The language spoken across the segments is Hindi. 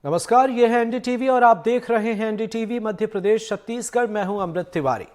नमस्कार, यह है एनडीटीवी और आप देख रहे हैं एनडीटीवी मध्य प्रदेश छत्तीसगढ़। मैं हूं अमृत तिवारी।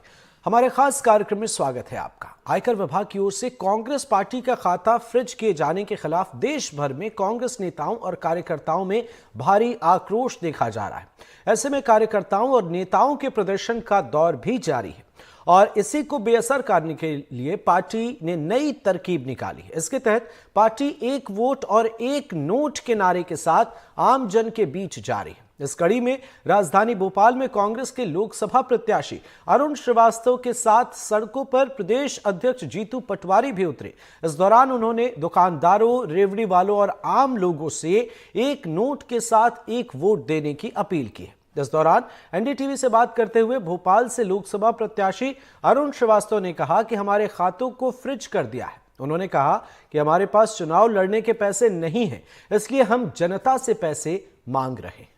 हमारे खास कार्यक्रम में स्वागत है आपका। आयकर विभाग की ओर से कांग्रेस पार्टी का खाता फ्रीज किए जाने के खिलाफ देश भर में कांग्रेस नेताओं और कार्यकर्ताओं में भारी आक्रोश देखा जा रहा है। ऐसे में कार्यकर्ताओं और नेताओं के प्रदर्शन का दौर भी जारी है और इसी को बेअसर करने के लिए पार्टी ने नई तरकीब निकाली है। इसके तहत पार्टी एक वोट और एक नोट के नारे के साथ आम जन के बीच जा रही है। इस कड़ी में राजधानी भोपाल में कांग्रेस के लोकसभा प्रत्याशी अरुण श्रीवास्तव के साथ सड़कों पर प्रदेश अध्यक्ष जीतू पटवारी भी उतरे। इस दौरान उन्होंने दुकानदारों, रेवड़ी वालों और आम लोगों से एक नोट के साथ एक वोट देने की अपील की है। इस दौरान एनडीटीवी से बात करते हुए भोपाल से लोकसभा प्रत्याशी अरुण श्रीवास्तव ने कहा कि हमारे खातों को फ्रीज कर दिया है। उन्होंने कहा कि हमारे पास चुनाव लड़ने के पैसे नहीं हैं, इसलिए हम जनता से पैसे मांग रहे हैं।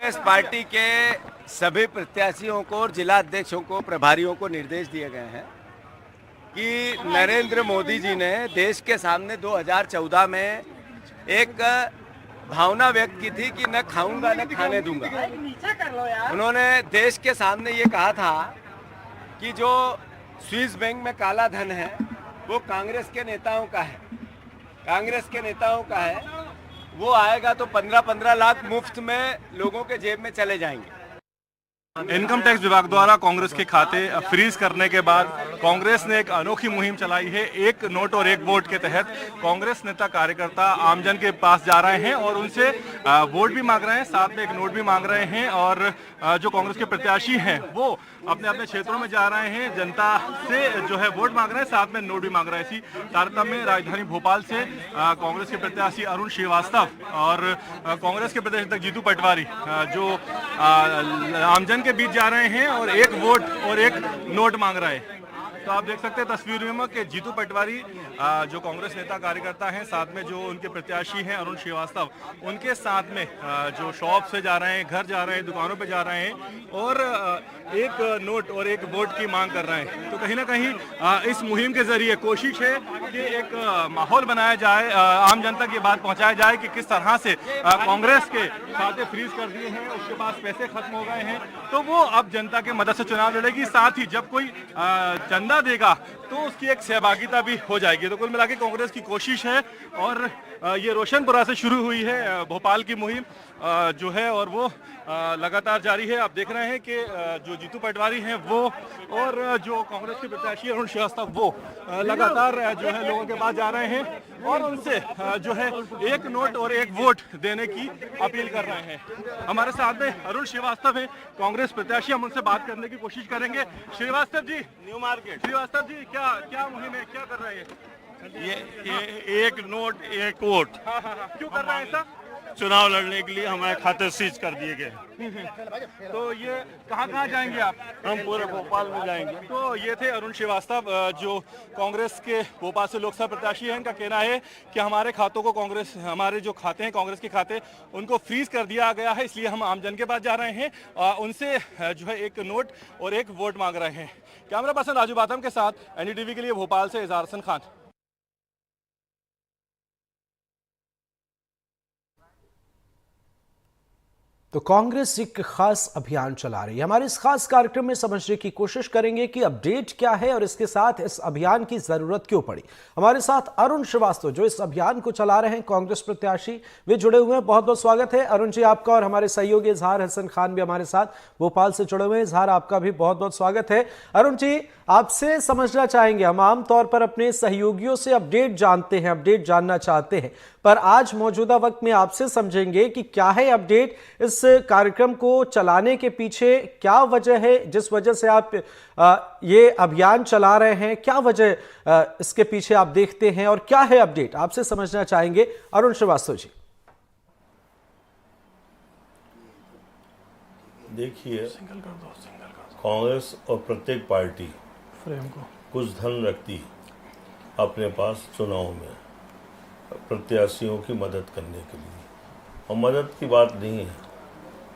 इस पार्टी के सभी प्रत्याशियों को और जिला अध्यक्षों को, प्रभारियों को निर्देश दिए गए हैं कि नरेंद्र मोदी जी ने देश के सामने 2014 में एक भावना व्यक्त की थी कि न खाऊंगा न खाने दूंगा। उन्होंने देश के सामने ये कहा था कि जो स्विस बैंक में काला धन है वो कांग्रेस के नेताओं का है, कांग्रेस के नेताओं का है। वो आएगा तो 15-15 लाख मुफ्त में लोगों के जेब में चले जाएंगे। इनकम टैक्स विभाग द्वारा कांग्रेस के खाते फ्रीज करने के बाद कांग्रेस ने एक अनोखी मुहिम चलाई है। एक नोट और एक वोट के तहत कांग्रेस नेता कार्यकर्ता आमजन के पास जा रहे हैं और उनसे वोट भी मांग रहे हैं, साथ में एक नोट भी मांग रहे हैं। और जो कांग्रेस के प्रत्याशी हैं वो अपने अपने क्षेत्रों में जा रहे हैं, जनता से जो है वोट मांग रहे हैं, साथ में नोट भी मांग रहे हैं। इसी तारतम्य में राजधानी भोपाल से कांग्रेस के प्रत्याशी अरुण श्रीवास्तव और कांग्रेस के प्रदेश अध्यक्ष जीतू पटवारी जो आमजन के बीच जा रहे हैं और एक वोट और एक नोट मांग रहे हैं। तो आप देख सकते हैं तस्वीर में कि जीतू पटवारी जो कांग्रेस नेता कार्यकर्ता हैं, साथ में जो उनके प्रत्याशी हैं अरुण श्रीवास्तव, उनके साथ में जो शॉप से जा रहे हैं, घर जा रहे हैं, दुकानों पे जा रहे हैं और एक नोट और एक वोट की मांग कर रहे हैं। तो कहीं ना कहीं इस मुहिम के जरिए कोशिश है कि एक माहौल बनाया जाए, आम जनता की बात पहुंचाया जाए कि किस तरह से कांग्रेस के खाते फ्रीज कर दिए हैं, उसके पास पैसे खत्म हो गए हैं, तो वो अब जनता के मदद से चुनाव लड़ेगी। साथ ही जब कोई चंदा देगा तो उसकी एक सहभागिता भी हो जाएगी। तो कुल मिला के कांग्रेस की कोशिश है और ये रोशनपुरा से शुरू हुई है भोपाल की मुहिम जो है और वो लगातार जारी है। आप देख रहे हैं कि जो जीतू पटवारी हैं वो और जो कांग्रेस के प्रत्याशी अरुण श्रीवास्तव वो लगातार जो है लोगों के पास जा रहे हैं और उनसे जो है एक नोट और एक वोट देने की अपील कर रहे हैं। हमारे साथ में अरुण श्रीवास्तव है, कांग्रेस प्रत्याशी, हम उनसे बात करने की कोशिश करेंगे। Srivastava ji, new market. श्रीवास्तव जी, क्या मुहिम है, क्या कर रहे हैं? ये एक नोट एक वोट। हाँ। क्यों कर रहे हैं ऐसा? चुनाव लड़ने के लिए हमारे खाते सीज कर दिए गए। तो ये कहाँ जाएंगे आप? हम पूरे भोपाल में जाएंगे। तो ये थे अरुण श्रीवास्तव जो कांग्रेस के भोपाल से लोकसभा प्रत्याशी हैं। इनका कहना है कि हमारे खातों को कांग्रेस, हमारे जो खाते हैं कांग्रेस के खाते, उनको फ्रीज कर दिया गया है, इसलिए हम आमजन के पास जा रहे हैं, उनसे जो है एक नोट और एक वोट मांग रहे हैं। कैमरा पर्सन राजू बाथम के साथ एनडीटीवी के लिए भोपाल से इजहार हसन खान। तो कांग्रेस एक खास अभियान चला रही है। हमारे इस खास कार्यक्रम में समझने की कोशिश करेंगे कि अपडेट क्या है और इसके साथ इस अभियान की जरूरत क्यों पड़ी। हमारे साथ अरुण श्रीवास्तव जो इस अभियान को चला रहे हैं, कांग्रेस प्रत्याशी, वे जुड़े हुए हैं। बहुत बहुत स्वागत है अरुण जी आपका। और हमारे सहयोगी इजहार हसन खान भी हमारे साथ भोपाल से जुड़े हुए हैं। इजहार, आपका भी बहुत बहुत स्वागत है। अरुण जी, आपसे समझना चाहेंगे, हम आमतौर पर अपने सहयोगियों से अपडेट जानते हैं, अपडेट जानना चाहते हैं, पर आज मौजूदा वक्त में आपसे समझेंगे कि क्या है अपडेट, इस कार्यक्रम को चलाने के पीछे क्या वजह है, जिस वजह से आप ये अभियान चला रहे हैं, क्या वजह इसके पीछे आप देखते हैं और क्या है अपडेट, आपसे समझना चाहेंगे अरुण श्रीवास्तव जी। देखिए, कांग्रेस और प्रत्येक पार्टी कुछ धन रखती अपने पास चुनाव में प्रत्याशियों की मदद करने के लिए, और मदद की बात नहीं है,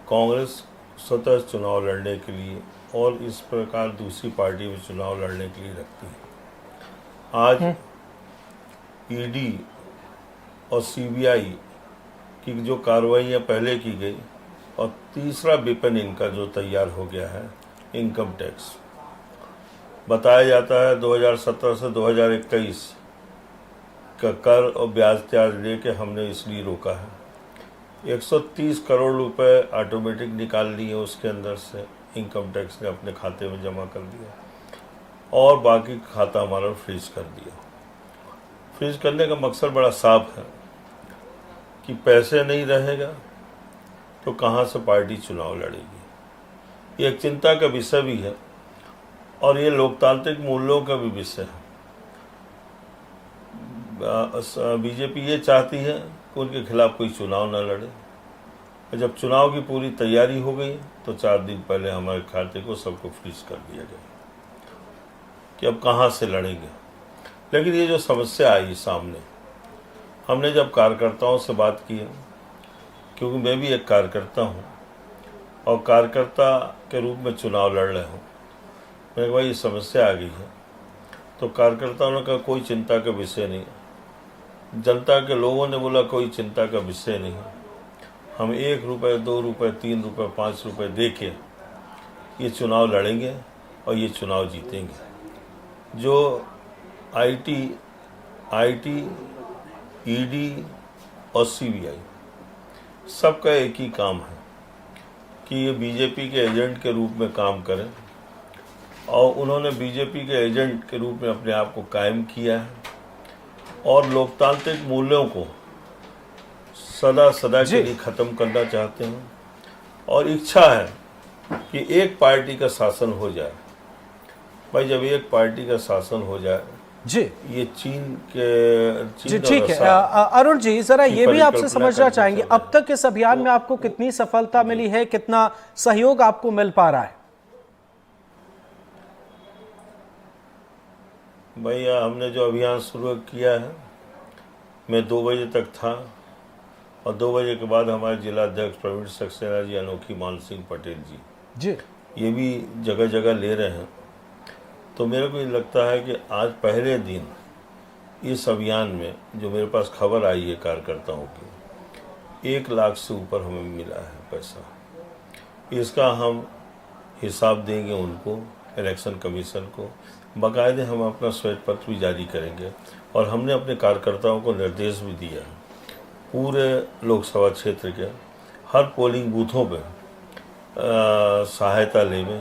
कांग्रेस स्वतः चुनाव लड़ने के लिए और इस प्रकार दूसरी पार्टी भी चुनाव लड़ने के लिए रखती है। आज ईडी और सीबीआई की जो कार्रवाइयाँ पहले की गई, और तीसरा वेपन इनका जो तैयार हो गया है इनकम टैक्स। बताया जाता है 2017 से 2021 का कर और ब्याज त्याज लेके हमने इसलिए रोका है। 130 करोड़ रुपए ऑटोमेटिक निकाल लिए उसके अंदर से, इनकम टैक्स ने अपने खाते में जमा कर दिया, और बाकी खाता हमारा फ्रीज कर दिया। फ्रीज करने का मकसद बड़ा साफ है कि पैसे नहीं रहेगा तो कहाँ से पार्टी चुनाव लड़ेगी। ये एक चिंता का विषय भी है, और ये लोकतांत्रिक मूल्यों का भी विषय है। बीजेपी ये चाहती है कि उनके खिलाफ कोई चुनाव न लड़े, और जब चुनाव की पूरी तैयारी हो गई तो 4 दिन पहले हमारे खाते को सबको फ्रीज कर दिया गया कि अब कहाँ से लड़ेंगे। लेकिन ये जो समस्या आई सामने, हमने जब कार्यकर्ताओं से बात की, क्योंकि मैं भी एक कार्यकर्ता हूँ और कार्यकर्ता के रूप में चुनाव लड़ रहे हूँ, मैंने कहा ये समस्या आ गई है, तो कार्यकर्ताओं ने कहा कोई चिंता का विषय नहीं। जनता के लोगों ने बोला कोई चिंता का विषय नहीं, हम 1 रुपये 2 रुपये 3 रुपये 5 रुपये दे के ये चुनाव लड़ेंगे और ये चुनाव जीतेंगे। जो आईटी, ईडी और सीबीआई सबका एक ही काम है कि ये बीजेपी के एजेंट के रूप में काम करें, और उन्होंने बीजेपी के एजेंट के रूप में अपने आप को कायम किया है, और लोकतांत्रिक मूल्यों को सदा के लिए ख़त्म करना चाहते हैं, और इच्छा है कि एक पार्टी का शासन हो जाए। भाई जब एक पार्टी का शासन हो जाए जी, ये चीन जी ठीक है। अरुण जी, जरा ये भी आपसे समझना चाहेंगे, अब तक इस अभियान में आपको कितनी सफलता मिली है, कितना सहयोग आपको मिल पा रहा है? भैया हमने जो अभियान शुरू किया है, मैं 2 बजे तक था, और 2 बजे के बाद हमारे जिला अध्यक्ष प्रवीण सक्सेना जी, अनोखी मान सिंह पटेल जी ये भी जगह जगह ले रहे हैं। तो मेरे को ये लगता है कि आज पहले दिन इस अभियान में जो मेरे पास खबर आई है कार्यकर्ताओं की, 1 लाख से ऊपर हमें मिला है पैसा। इसका हम हिसाब देंगे उनको, इलेक्शन कमीशन को, बाकायदे हम अपना श्वेत पत्र भी जारी करेंगे, और हमने अपने कार्यकर्ताओं को निर्देश भी दिया है पूरे लोकसभा क्षेत्र के हर पोलिंग बूथों पे सहायता लेवे,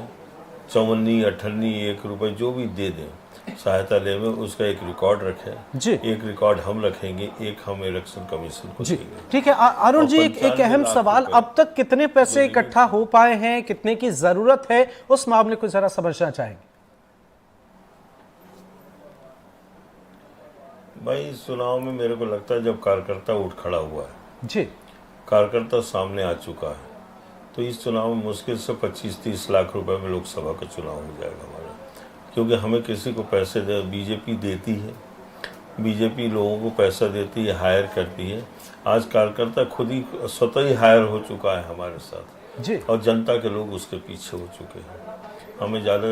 54, 58, 1 रुपये जो भी दे दें सहायता लेवे, उसका एक रिकॉर्ड रखें जी। एक रिकॉर्ड हम रखेंगे, एक हम इलेक्शन कमीशन को देंगे। ठीक है अरुण जी, एक अहम सवाल, अब तक कितने पैसे इकट्ठा हो पाए हैं, कितने की जरूरत है, उस मामले को जरा समझना चाहेंगे। भाई चुनाव में मेरे को लगता है जब कार्यकर्ता उठ खड़ा हुआ है जी, कार्यकर्ता सामने आ चुका है, तो इस चुनाव में मुश्किल से 25-30 लाख रुपए में लोकसभा का चुनाव हो जाएगा हमारा। क्योंकि हमें किसी को पैसे बीजेपी देती है, बीजेपी लोगों को पैसा देती है, हायर करती है। आज कार्यकर्ता खुद ही स्वतः ही हायर हो चुका है हमारे साथ जी, और जनता के लोग उसके पीछे हो चुके हैं। हमें ज़्यादा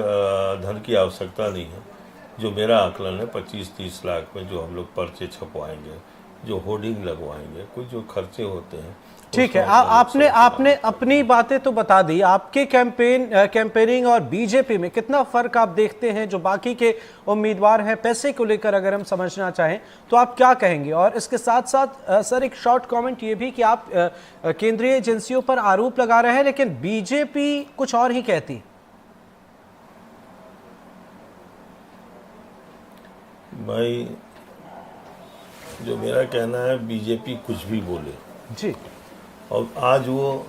धन की आवश्यकता नहीं है। जो मेरा आकलन है 25-30 लाख में जो हम लोग पर्चे छपवाएंगे, जो होर्डिंग लगवाएंगे, कुछ जो खर्चे होते हैं। ठीक है, आपने अपनी बातें तो बता दी। आपके कैंपेनिंग और बीजेपी में कितना फर्क आप देखते हैं जो बाकी के उम्मीदवार हैं? पैसे को लेकर अगर हम समझना चाहें तो आप क्या कहेंगे? और इसके साथ साथ सर एक शॉर्ट कमेंट ये भी कि आप केंद्रीय एजेंसियों पर आरोप लगा रहे हैं, लेकिन बीजेपी कुछ और ही कहती। भाई जो मेरा कहना है, बीजेपी कुछ भी बोले जी, और आज वो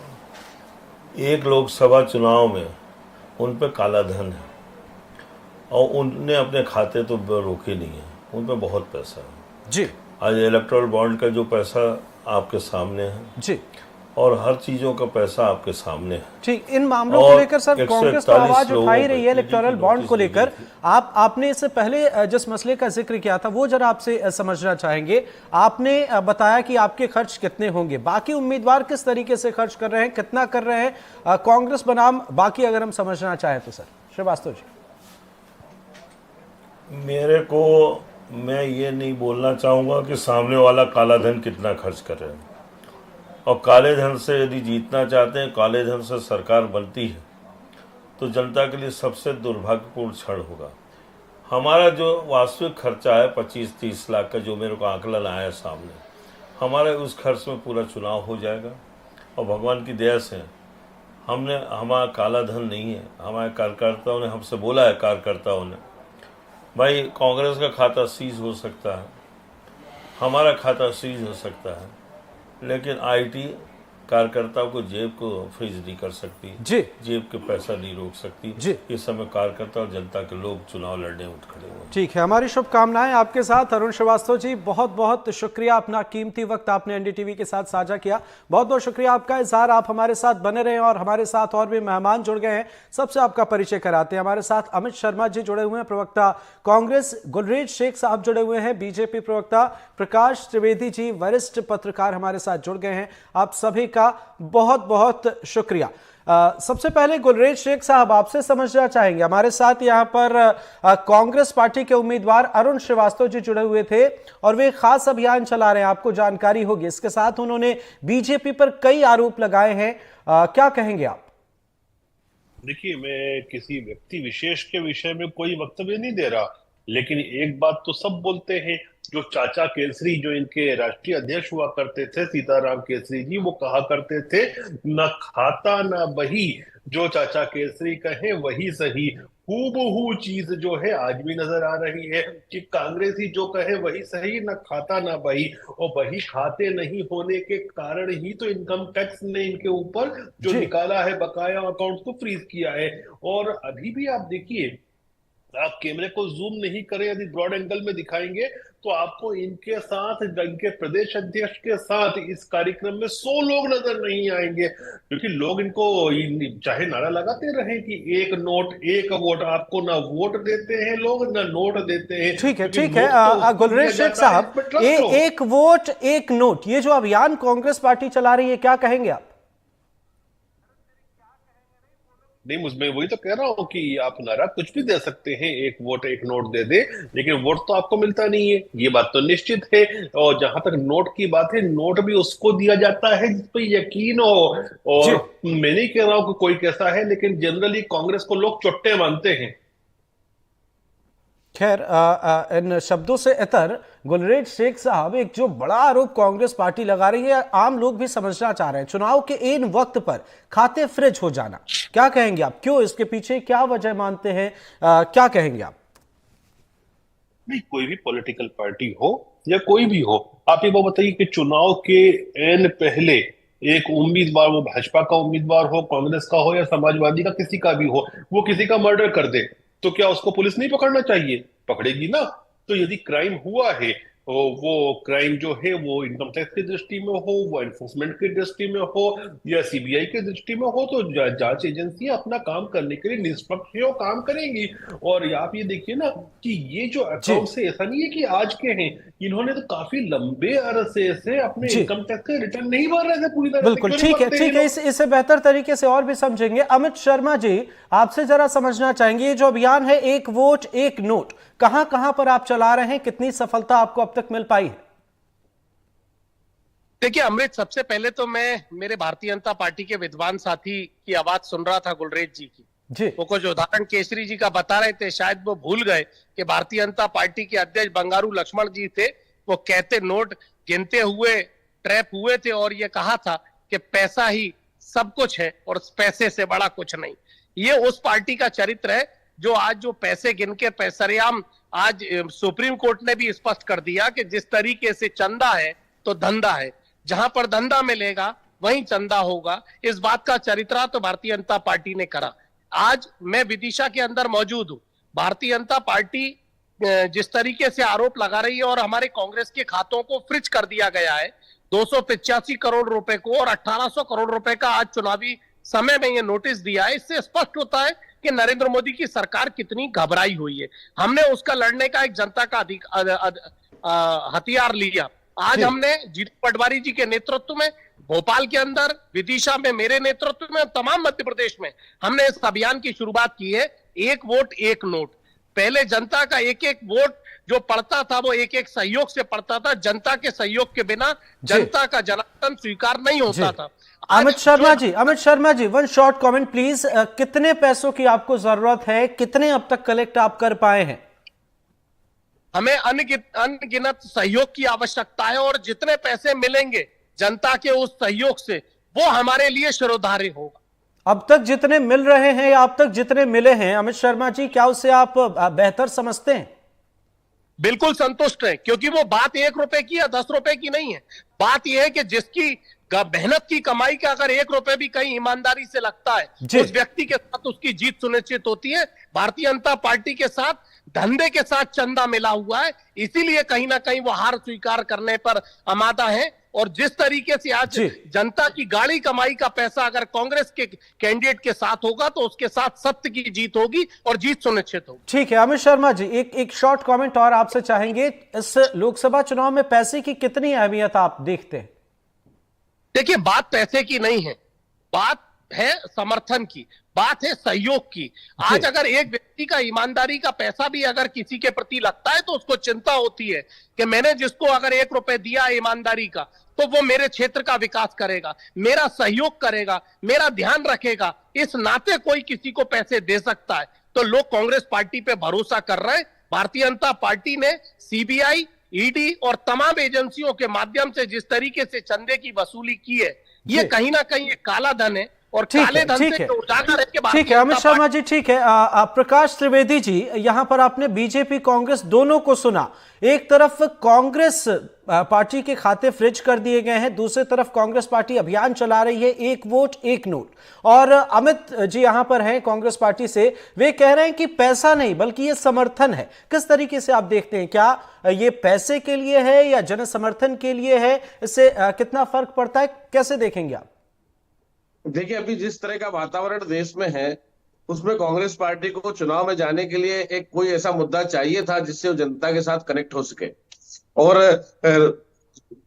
एक लोकसभा चुनाव में उन पे काला धन है और उनने अपने खाते तो रोके नहीं है, उन पे बहुत पैसा है जी। आज इलेक्टोरल बॉन्ड का जो पैसा आपके सामने है जी, और हर चीजों का पैसा आपके सामने है। ठीक, इन मामलों को लेकर सर कांग्रेस तो आवाज उठाई रही है इलेक्टोरल बॉन्ड को लेकर। आपने इससे पहले जिस मसले का जिक्र किया था वो जरा आपसे समझना चाहेंगे। आपने बताया कि आपके खर्च कितने होंगे, बाकी उम्मीदवार किस तरीके से खर्च कर रहे हैं, कितना कर रहे हैं, कांग्रेस बनाम बाकी अगर हम समझना चाहें तो सर श्रीवास्तव जी। मेरे को मैं ये नहीं बोलना चाहूँगा कि सामने वाला काला धन कितना खर्च कर रहे हैं, और काले धन से यदि जीतना चाहते हैं, काले धन से सरकार बनती है तो जनता के लिए सबसे दुर्भाग्यपूर्ण क्षण होगा। हमारा जो वास्तविक खर्चा है 25-30 लाख का, जो मेरे को आकलन आया सामने, हमारे उस खर्च में पूरा चुनाव हो जाएगा। और भगवान की दया से हमारा काला धन नहीं है। हमारे कार्यकर्ताओं ने हमसे बोला है, कार्यकर्ताओं ने, भाई कांग्रेस का खाता सीज हो सकता है, हमारा खाता सीज हो सकता है, लेकिन आईटी कार्यकर्ताओं को जेब को फ्रीज नहीं कर सकती जी, जेब के पैसा नहीं रोक सकती जी। इस समय कार्यकर्ता और जनता के लोग चुनाव लड़ने उठ खड़े हुए। ठीक है, हमारी शुभकामनाएं आपके साथ। अरुण श्रीवास्तव जी, बहुत बहुत शुक्रिया, अपना कीमती वक्त आपने एनडीटीवी के साथ साझा किया। बहुत बहुत शुक्रिया आपका इजहार। आप हमारे साथ बने रहे और हमारे साथ और भी मेहमान जुड़ गए हैं, सबसे आपका परिचय कराते हैं। हमारे साथ अमित शर्मा जी जुड़े हुए हैं, प्रवक्ता कांग्रेस, गुलरेज शेख साहब जुड़े हुए हैं, बीजेपी प्रवक्ता प्रकाश त्रिवेदी जी, वरिष्ठ पत्रकार हमारे साथ जुड़ गए हैं। आप सभी का बहुत बहुत शुक्रिया। सबसे पहले गुलरेज शेख साहब, आपसे समझना चाहेंगे, हमारे साथ यहां पर कांग्रेस पार्टी के उम्मीदवार अरुण श्रीवास्तव जी जुड़े हुए थे और वे खास अभियान चला रहे हैं, आपको जानकारी होगी। इसके साथ उन्होंने बीजेपी पर कई आरोप लगाए हैं, क्या कहेंगे आप? देखिए, मैं किसी व्यक्ति विशेष के विषय में कोई वक्तव्य नहीं दे रहा, लेकिन एक बात तो सब बोलते हैं। जो चाचा केसरी, जो इनके राष्ट्रीय अध्यक्ष हुआ करते थे, सीताराम केसरी जी, वो कहा करते थे, न खाता न बही, जो चाचा केसरी कहे वही सही। हूबहू चीज जो है आज भी नजर आ रही है कि कांग्रेसी जो कहे वही सही, न खाता न बही। और बही खाते नहीं होने के कारण ही तो इनकम टैक्स ने इनके ऊपर जो निकाला है बकाया अकाउंट को फ्रीज किया है। और अभी भी आप देखिए, आप कैमरे को जूम नहीं करें, यदि ब्रॉड एंगल में दिखाएंगे तो आपको इनके साथ, इनके प्रदेश अध्यक्ष के साथ इस कार्यक्रम में 100 लोग नजर नहीं आएंगे, क्योंकि लोग इनको चाहे नारा लगाते रहे कि एक नोट एक वोट, आपको ना वोट देते हैं लोग ना नोट देते हैं। ठीक है, ठीक है गुलरेज शेख साहब, एक वोट एक नोट, ये जो अभियान कांग्रेस पार्टी चला रही है, क्या कहेंगे आप? नहीं, मुझमें वही तो कह रहा हूं कि आप नारा कुछ भी दे सकते हैं, एक वोट एक नोट दे दे, लेकिन वोट तो आपको मिलता नहीं है, ये बात तो निश्चित है। और जहां तक नोट की बात है, नोट भी उसको दिया जाता है जिस पर यकीन हो। और मैं नहीं कह रहा हूं कि कोई कैसा है, लेकिन जनरली कांग्रेस को लोग चोट्टे मानते हैं। खैर, इन शब्दों से इतर गुलरेज शेख साहब, एक जो बड़ा आरोप कांग्रेस पार्टी लगा रही है, आम लोग भी समझना चाह रहे हैं, चुनाव के इन वक्त पर खाते फ्रिज हो जाना, क्या कहेंगे आप? क्यों, इसके पीछे क्या वजह मानते हैं, क्या कहेंगे आप? नहीं, कोई भी पॉलिटिकल पार्टी हो या कोई भी हो, आप ये बात बताइए कि चुनाव के एन पहले एक उम्मीदवार, वो भाजपा का उम्मीदवार हो, कांग्रेस का हो या समाजवादी का, किसी का भी हो, वो किसी का मर्डर कर दे तो क्या उसको पुलिस नहीं पकड़ना चाहिए? पकड़ेगी ना। तो यदि क्राइम हुआ है, वो क्राइम जो है वो इनकम टैक्स की दृष्टि में हो, वो एनफोर्समेंट की दृष्टि में हो या सीबीआई की दृष्टि में हो, तो जांच एजेंसी अपना काम करने के लिए निष्पक्ष काम करेंगी। और आप ये देखिए ना कि ये जो अकाउंट से, ऐसा नहीं है कि आज के हैं, इन्होंने तो काफी लंबे अरसे से अपने इनकम टैक्स का रिटर्न नहीं भर रहे थे पूरी तरह। बिल्कुल ठीक है, ठीक है, इसे बेहतर तरीके से और भी समझेंगे। अमित शर्मा जी, आपसे जरा समझना चाहेंगे, ये जो अभियान है एक वोट एक नोट, कहां कहां पर आप चला रहे हैं, कितनी सफलता आपको अब तक मिल पाई है? देखिए अमृत, सबसे पहले तो मैं मेरे भारतीय जनता पार्टी के विद्वान साथी की आवाज सुन रहा था, गुलरेज जी की जी। वो कुछ उदाहरण केसरी जी का बता रहे थे, शायद वो भूल गए कि भारतीय जनता पार्टी के अध्यक्ष बंगारू लक्ष्मण जी थे, वो कहते नोट गिनते हुए ट्रैप हुए थे और ये कहा था कि पैसा ही सब कुछ है और पैसे से बड़ा कुछ नहीं। ये उस पार्टी का चरित्र है जो आज जो पैसे गिन के पैसरियाम, आज सुप्रीम कोर्ट ने भी स्पष्ट कर दिया कि जिस तरीके से चंदा है तो धंधा है, जहां पर धंधा मिलेगा वहीं चंदा होगा। इस बात का चरित्र तो भारतीय जनता पार्टी ने करा। आज मैं विदिशा के अंदर मौजूद हूं, भारतीय जनता पार्टी जिस तरीके से आरोप लगा रही है और हमारे कांग्रेस के खातों को फ्रिज कर दिया गया है 285 करोड़ रुपए को, और 1800 करोड़ रुपए का आज चुनावी समय में ये नोटिस दिया है, इससे स्पष्ट होता है कि नरेंद्र मोदी की सरकार कितनी घबराई हुई है। हमने उसका लड़ने का एक जनता का हथियार लिया। आज हमने जीतू पटवारी जी के नेतृत्व में भोपाल के अंदर, विदिशा में मेरे नेतृत्व में, तमाम मध्य प्रदेश में हमने इस अभियान की शुरुआत की है, एक वोट एक नोट। पहले जनता का एक एक वोट जो पढ़ता था वो एक एक सहयोग से पढ़ता था, जनता के सहयोग के बिना जनता का जनार्दन स्वीकार नहीं होता था। Amit Sharma ji, one short comment please. कितने पैसों की आपको जरूरत है, कितने अब तक कलेक्ट आप कर पाए हैं? हमें अनगिनत सहयोग की आवश्यकता है और जितने पैसे मिलेंगे जनता के उस सहयोग से वो हमारे लिए शिरोधार्य होगा। अब तक जितने मिल रहे हैं या अब तक जितने मिले हैं अमित शर्मा जी, क्या उसे आप बेहतर समझते हैं? बिल्कुल संतुष्ट है, क्योंकि वो बात 1 रुपए की या 10 रुपए की नहीं है। बात यह है कि जिसकी मेहनत की कमाई का अगर 1 रुपए भी कहीं ईमानदारी से लगता है, उस व्यक्ति के साथ उसकी जीत सुनिश्चित होती है। भारतीय जनता पार्टी के साथ धंधे के साथ चंदा मिला हुआ है, इसीलिए कहीं ना कहीं वो हार स्वीकार करने पर आमादा है। और जिस तरीके से आज जनता की गाड़ी कमाई का पैसा अगर कांग्रेस के कैंडिडेट के साथ होगा तो उसके साथ सत्य की जीत होगी और जीत सुनिश्चित होगी। ठीक है अमित शर्मा जी, एक शॉर्ट कमेंट और आपसे चाहेंगे। इस लोकसभा चुनाव में पैसे की कितनी अहमियत आप देखते हैं? देखिए, बात पैसे की नहीं है, बात है समर्थन की, बात है सहयोग की। आज अगर एक व्यक्ति का ईमानदारी का पैसा भी अगर किसी के प्रति लगता है तो उसको चिंता होती है कि मैंने जिसको अगर 1 रुपए दिया ईमानदारी का तो वो मेरे क्षेत्र का विकास करेगा, मेरा सहयोग करेगा, मेरा ध्यान रखेगा। इस नाते कोई किसी को पैसे दे सकता है, तो लोग कांग्रेस पार्टी पे भरोसा कर रहे हैं। भारतीय जनता पार्टी ने सीबीआई, ईडी और तमाम एजेंसियों के माध्यम से जिस तरीके से चंदे की वसूली की है, ये कहीं ना कहीं एक काला धन है और काले धन से उजागर है। ठीक है अमित शर्मा जी, ठीक है। प्रकाश त्रिवेदी जी, यहां पर आपने बीजेपी कांग्रेस दोनों को सुना। एक तरफ कांग्रेस पार्टी के खाते फ्रीज कर दिए गए हैं, दूसरी तरफ कांग्रेस पार्टी अभियान चला रही है, 1 वोट 1 नोट। और अमित जी यहां पर हैं कांग्रेस पार्टी से, वे कह रहे हैं कि पैसा नहीं बल्कि ये समर्थन है। किस तरीके से आप देखते हैं, क्या ये पैसे के लिए है या जन समर्थन के लिए है? इससे कितना फर्क पड़ता है, कैसे देखेंगे आप? देखिए, अभी जिस तरह का वातावरण देश में है उसमें कांग्रेस पार्टी को चुनाव में जाने के लिए एक कोई ऐसा मुद्दा चाहिए था जिससे वो जनता के साथ कनेक्ट हो सके। और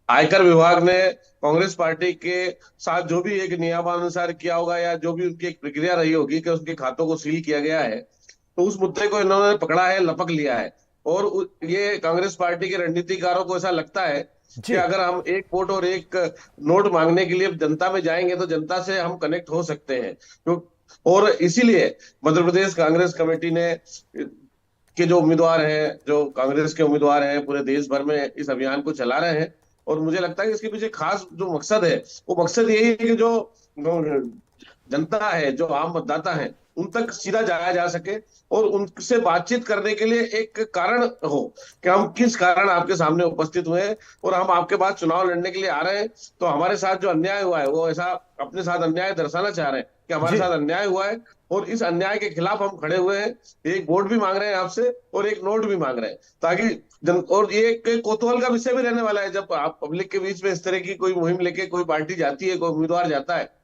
आयकर विभाग ने कांग्रेस पार्टी के साथ जो भी एक नियमानुसार किया होगा या जो भी उनकी एक प्रक्रिया रही होगी कि उसके खातों को सील किया गया है, तो उस मुद्दे को इन्होंने पकड़ा है, लपक लिया है। और ये कांग्रेस पार्टी के रणनीतिकारों को ऐसा लगता है कि अगर हम 1 वोट और 1 नोट मांगने के लिए जनता में जाएंगे तो जनता से हम कनेक्ट हो सकते हैं। तो और इसीलिए मध्य प्रदेश कांग्रेस कमेटी ने के जो उम्मीदवार हैं, जो कांग्रेस के उम्मीदवार हैं, पूरे देश भर में इस अभियान को चला रहे हैं। और मुझे लगता है कि इसके पीछे खास जो मकसद है वो मकसद यही है कि जो जनता है, जो आम मतदाता है, उन तक सीधा जाया जा सके और उनसे बातचीत करने के लिए एक कारण हो कि हम किस कारण आपके सामने उपस्थित हुए हैं और हम आपके पास चुनाव लड़ने के लिए आ रहे हैं। तो हमारे साथ जो अन्याय हुआ है वो ऐसा अपने साथ अन्याय दर्शाना चाह रहे हैं कि हमारे साथ अन्याय हुआ है और इस अन्याय के खिलाफ हम खड़े हुए हैं। 1 वोट भी मांग रहे हैं आपसे और 1 नोट भी मांग रहे हैं, ताकि और ये एक कौतूहल का विषय भी रहने वाला है। जब आप पब्लिक के बीच में इस तरह की कोई मुहिम लेके कोई पार्टी जाती है, कोई उम्मीदवार जाता है,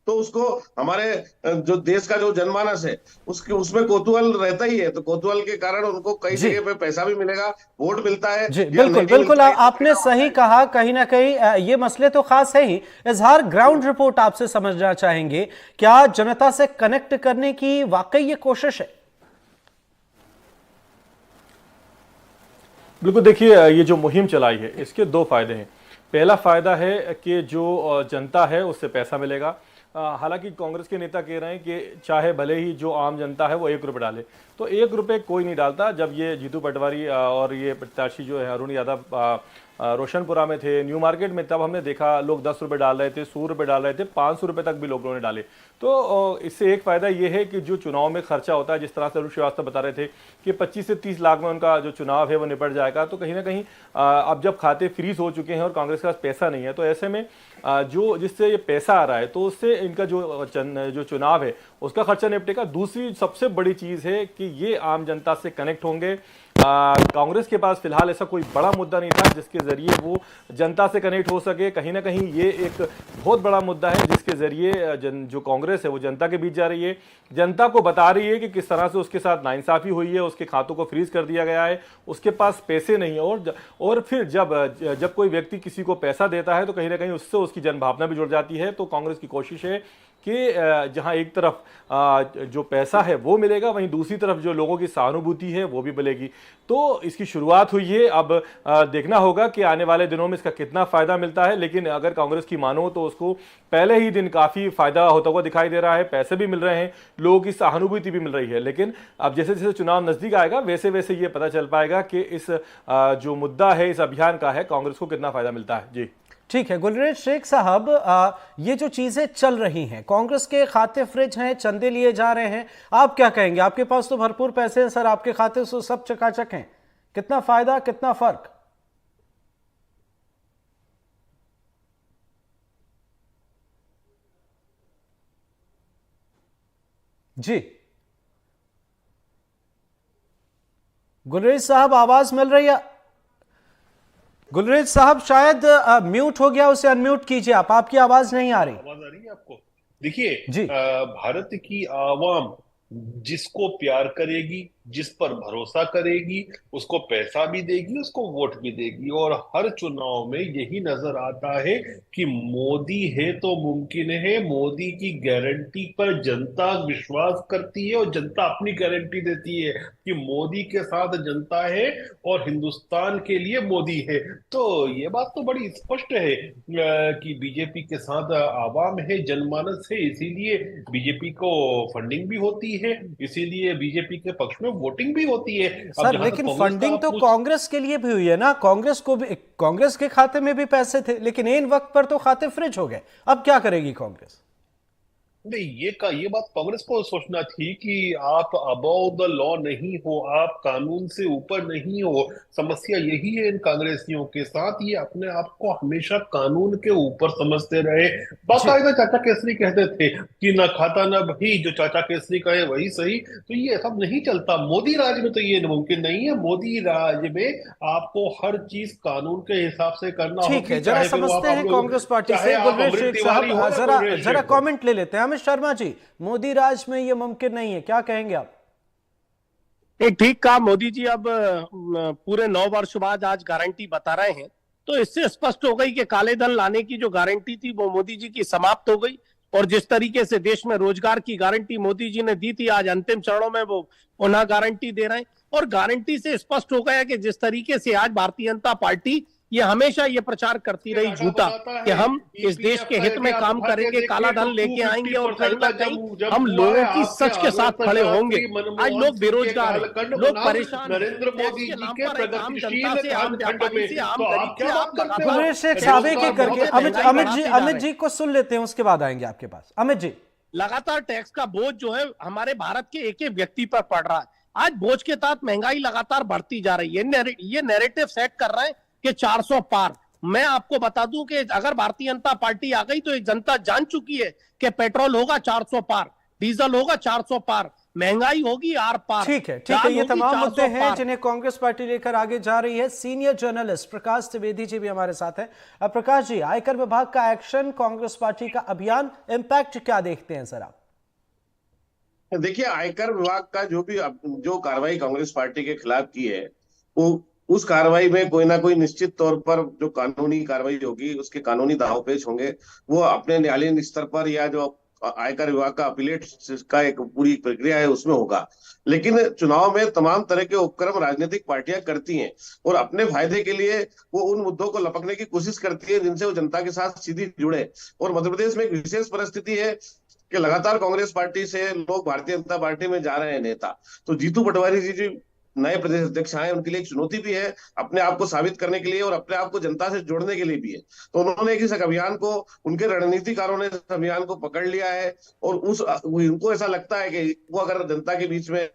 तो उसको हमारे जो देश का जो जनमानस है उसमें कौतूहल रहता ही है। तो कौतूहल के कारण उनको कई जगह पे पैसा भी मिलेगा, वोट मिलता है। जी बिल्कुल आपने सही कहा। कहीं ना कहीं ये मसले तो खास है ही। इजहार, ग्राउंड रिपोर्ट आपसे समझना चाहेंगे, क्या जनता से कनेक्ट करने की वाकई ये कोशिश है? बिल्कुल, देखिए ये जो मुहिम चलाई है इसके 2 फायदे हैं। पहला फायदा है कि जो जनता है उससे पैसा मिलेगा। हालांकि कांग्रेस के नेता कह रहे हैं कि चाहे भले ही जो आम जनता है वो 1 रुपये डाले, तो 1 रुपये कोई नहीं डालता। जब ये जीतू पटवारी और ये प्रत्याशी जो है अरुण यादव रोशनपुरा में थे, न्यू मार्केट में, तब हमने देखा लोग 10 रुपये डाल रहे थे, 100 रुपये डाल रहे थे, 500 रुपये तक भी लोगों ने डाले। तो इससे एक फ़ायदा ये है कि जो चुनाव में खर्चा होता है, जिस तरह से अरुण श्रीवास्तव बता रहे थे कि 25 से 30 लाख में उनका जो चुनाव है वो निपट जाएगा, तो कहीं ना कहीं अब जब खाते फ्रीज हो चुके हैं और कांग्रेस के पास पैसा नहीं है, तो ऐसे में जो जिससे ये पैसा आ रहा है तो उससे इनका जो चुनाव है उसका खर्चा निपटेगा। दूसरी सबसे बड़ी चीज़ है कि ये आम जनता से कनेक्ट होंगे। कांग्रेस के पास फिलहाल ऐसा कोई बड़ा मुद्दा नहीं था जिसके जरिए वो जनता से कनेक्ट हो सके। कहीं ना कहीं ये एक बहुत बड़ा मुद्दा है जिसके जरिए जो कांग्रेस है वो जनता के बीच जा रही है, जनता को बता रही है कि किस तरह से उसके साथ नाइंसाफी हुई है, उसके खातों को फ्रीज कर दिया गया है, उसके पास पैसे नहीं है। और फिर जब कोई व्यक्ति किसी को पैसा देता है तो कहीं ना कहीं उससे उसकी जनभावना भी जुड़ जाती है। तो कांग्रेस की कोशिश है कि जहां एक तरफ जो पैसा है वो मिलेगा, वहीं दूसरी तरफ जो लोगों की सहानुभूति है वो भी मिलेगी। तो इसकी शुरुआत हुई है, अब देखना होगा कि आने वाले दिनों में इसका कितना फायदा मिलता है। लेकिन अगर कांग्रेस की मानो तो उसको पहले ही दिन काफी फायदा होता हुआ दिखाई दे रहा है, पैसे भी मिल रहे हैं, लोगों की सहानुभूति भी मिल रही है। लेकिन अब जैसे जैसे चुनाव नजदीक आएगा वैसे वैसे ये पता चल पाएगा कि इस जो मुद्दा है इस अभियान का है, कांग्रेस को कितना फायदा मिलता है। जी ठीक है गुलरेज शेख साहब, ये जो चीजें चल रही हैं, कांग्रेस के खाते फ्रिज हैं, चंदे लिए जा रहे हैं, आप क्या कहेंगे? आपके पास तो भरपूर पैसे हैं सर, आपके खाते से सब चकाचक हैं, कितना फायदा कितना फर्क? जी गुलरेज साहब आवाज मिल रही है? गुलरेज साहब शायद म्यूट हो गया, उसे अनम्यूट कीजिए आप, आपकी आवाज नहीं आ रही। आवाज आ रही है आपको? देखिए जी। भारत की आवाम जिसको प्यार करेगी, जिस पर भरोसा करेगी, उसको पैसा भी देगी, उसको वोट भी देगी। और हर चुनाव में यही नजर आता है कि मोदी है तो मुमकिन है। मोदी की गारंटी पर जनता विश्वास करती है और जनता अपनी गारंटी देती है कि मोदी के साथ जनता है और हिंदुस्तान के लिए मोदी है। तो ये बात तो बड़ी स्पष्ट है कि बीजेपी के साथ आवाम है, जनमानस है, इसीलिए बीजेपी को फंडिंग भी होती है, इसीलिए बीजेपी के पक्ष में वोटिंग भी होती है। सर लेकिन फंडिंग तो कांग्रेस के लिए भी हुई है ना, कांग्रेस को भी, कांग्रेस के खाते में भी पैसे थे, लेकिन इन वक्त पर तो खाते फ्रिज हो गए। अब क्या करेगी कांग्रेस? नहीं, ये बात कांग्रेस को सोचना थी कि आप अबव द लॉ नहीं हो, आप कानून से ऊपर नहीं हो। समस्या यही है इन कांग्रेसियों के साथ, ये अपने आप को हमेशा कानून के ऊपर समझते रहे। बाकायदा चाचा केसरी कहते थे कि ना खाता ना भाई, जो चाचा केसरी कहे वही सही। तो ये सब नहीं चलता। मोदी राज में तो ये मुमकिन नहीं है। मोदी राज में आपको हर चीज कानून के हिसाब से करना ठीक है, जरा समझते हैं कांग्रेस पार्टी से। गुलरेज शेख साहब जरा कमेंट ले लेते हैं। शर्मा जी, मोदी राज में ये मुमकिन नहीं है, क्या कहेंगे आप? एक ठीक कहा मोदी जी। अब पूरे 9 वर्ष बाद आज गारंटी बता रहे हैं, तो इससे स्पष्ट हो गई कि काले धन लाने की जो गारंटी थी वो मोदी जी की समाप्त हो गई। और जिस तरीके से देश में रोजगार की गारंटी मोदी जी ने दी थी, आज अंतिम चरणों में वो पुनः गारंटी दे रहे हैं। और गारंटी से स्पष्ट हो गया कि जिस तरीके से आज भारतीय जनता पार्टी ये हमेशा ये प्रचार करती रही झूठा कि हम इस देश के हित में काम करेंगे, काला धन लेके आएंगे और कहीं ना कहीं हम लोगों की सच के साथ खड़े होंगे। आज लोग बेरोजगार हैं, लोग परेशान हैं, नरेंद्र मोदी जी के आम जनता से, आम व्यापारी से, आम गुलरेज शेख साहब एक एक करके अमित जी को सुन लेते हैं, उसके बाद आएंगे आपके पास। अमित जी, लगातार टैक्स का बोझ जो है हमारे भारत के एक एक व्यक्ति पर पड़ रहा है। आज बोझ के तहत महंगाई लगातार बढ़ती जा रही है। ये नैरेटिव सेट कर रहे हैं कि 400 पार। मैं आपको बता दूं कि अगर भारतीय जनता पार्टी आ गई तो जनता जान चुकी है कि पेट्रोल होगा 400 पार, डीजल होगा 400 पार, महंगाई होगी आर पार। ठीक है, ये तमाम मुद्दे हैं जिन्हें कांग्रेस पार्टी लेकर आगे जा रही है। सीनियर जर्नलिस्ट प्रकाश त्रिवेदी जी भी हमारे साथ हैं। अब प्रकाश जी, आयकर विभाग का एक्शन, कांग्रेस पार्टी का अभियान, इंपैक्ट क्या देखते हैं सर आप? देखिए, आयकर विभाग का जो कार्रवाई कांग्रेस पार्टी के खिलाफ की है, वो उस कार्रवाई में कोई ना कोई निश्चित तौर पर जो कानूनी कार्रवाई होगी, उसके कानूनी दांवपेच होंगे। वो अपने न्यायालयीन स्तर पर या जो आयकर विभाग का अपीलेट का एक पूरी प्रक्रिया है उसमें होगा। लेकिन चुनाव में तमाम तरह के उपक्रम राजनीतिक पार्टियां करती हैं और अपने फायदे के लिए वो उन मुद्दों को लपकने की कोशिश करती है जिनसे वो जनता के साथ सीधी जुड़े। और मध्य प्रदेश में एक विशेष परिस्थिति है कि लगातार कांग्रेस पार्टी से लोग भारतीय जनता पार्टी में जा रहे हैं नेता। तो जीतू पटवारी जी नए प्रदेश अध्यक्ष आए, उनके लिए एक चुनौती भी है अपने आप को साबित करने के लिए और अपने आप को जनता से जोड़ने के लिए भी है। तो उन्होंने इस अभियान को, उनके रणनीतिकारों ने इस अभियान को पकड़ लिया है और उनको ऐसा लगता है कि वो अगर जनता के बीच में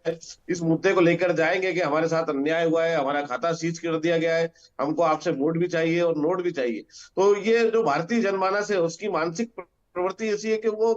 इस मुद्दे को लेकर जाएंगे कि हमारे साथ अन्याय हुआ है, हमारा खाता सीज कर दिया गया है, हमको आपसे वोट भी चाहिए और नोट भी चाहिए, तो ये जो भारतीय जनमानस है उसकी मानसिक प्रवृत्ति ऐसी है कि वो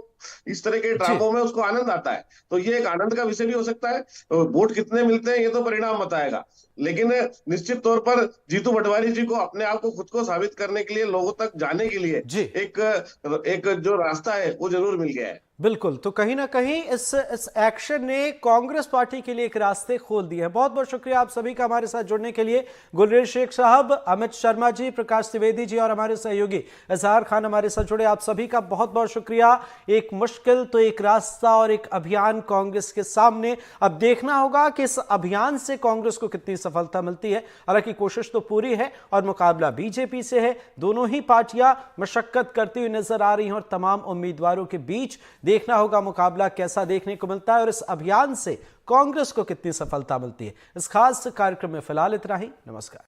इस तरह के ड्रामों में उसको आनंद आता है। तो ये एक आनंद का विषय भी हो सकता है। तो वोट कितने मिलते हैं ये तो परिणाम बताएगा, लेकिन निश्चित तौर पर जीतू पटवारी जी को अपने आप को खुद को साबित करने के लिए, लोगों तक जाने के लिए एक जो रास्ता है वो जरूर मिल गया है। बिल्कुल, तो कहीं ना कहीं इस एक्शन ने कांग्रेस पार्टी के लिए एक रास्ते खोल दिए हैं। बहुत बहुत शुक्रिया आप सभी का हमारे साथ जुड़ने के लिए। गुलरेज शेख साहब, अमित शर्मा जी, प्रकाश त्रिवेदी जी और हमारे सहयोगी इजहार खान हमारे साथ जुड़े। आप सभी का बहुत बहुत शुक्रिया। एक मुश्किल तो एक रास्ता और एक अभियान कांग्रेस के सामने। अब देखना होगा कि इस अभियान से कांग्रेस को कितनी सफलता मिलती है। हालांकि कोशिश तो पूरी है और मुकाबला बीजेपी से है। दोनों ही पार्टियां मशक्कत करती हुई नजर आ रही हैं और तमाम उम्मीदवारों के बीच देखना होगा मुकाबला कैसा देखने को मिलता है और इस अभियान से कांग्रेस को कितनी सफलता मिलती है। इस खास कार्यक्रम में फिलहाल इतना ही। नमस्कार।